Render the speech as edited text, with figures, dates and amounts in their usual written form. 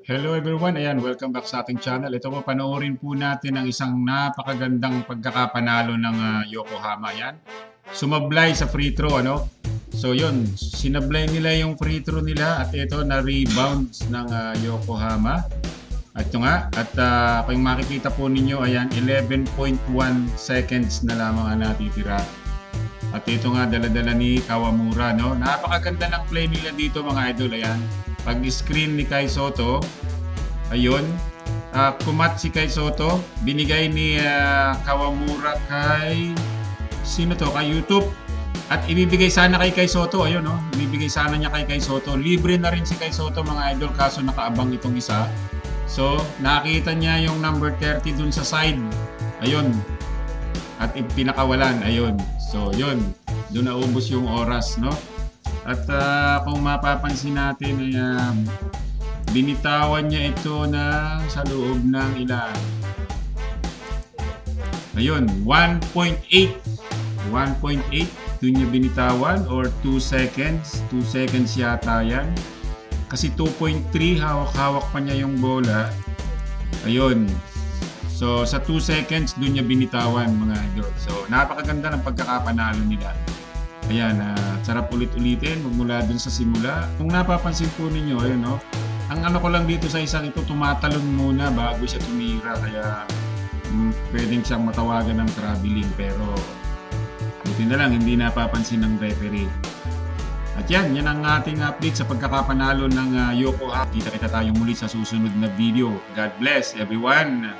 Hello everyone, ayan, welcome back sa ating channel. Ito po, panoorin po natin ang isang napakagandang pagkakapanalo ng Yokohama. Ayan, sumablay sa free throw, ano? So yun, sinablay nila yung free throw nila at ito na-rebounds ng Yokohama. At ito nga, at kung makikita po ninyo, ayan, 11.1 seconds na lamang ang natitira. At ito nga, dala-dala ni Kawamura, no? Napakaganda ng play nila dito mga idol, ayan. Pag-screen ni Kai Sotto, ayun, kumat si Kai Sotto, binigay ni Kawamura kay, sino to? Kay YouTube. At ibibigay sana kay Kai Sotto, ayun, no? Ibibigay sana niya kay Kai Sotto. Libre na rin si Kai Sotto mga idol, kaso nakaabang itong isa. So, nakita niya yung number 30 dun sa side. Ayun. At pinakawalan, ayun. So, yun. Doon naubos yung oras, no? At kung mapapansin natin, ay binitawan niya ito na sa loob ng ilan. Ayun, 1.8. 1.8. Doon niya binitawan or 2 seconds. 2 seconds yata yan. Kasi 2.3, hawak-hawak pa niya yung bola. Ayun. So, sa 2 seconds, doon niya binitawan mga idol. So, napakaganda ng pagkakapanalo nila. Ayan, sarap ulit-ulitin magmula dun sa simula. Kung napapansin po ninyo, ayun, no? Ang ano ko lang dito sa isang ito, tumatalon muna bago siya tumira. Kaya, pwedeng siyang matawagan ng traveling. Pero, buti na lang, hindi napapansin ng referee. At yan ang ating update sa pagkakapanalo ng Yokohama. Kita-kita tayo muli sa susunod na video. God bless everyone!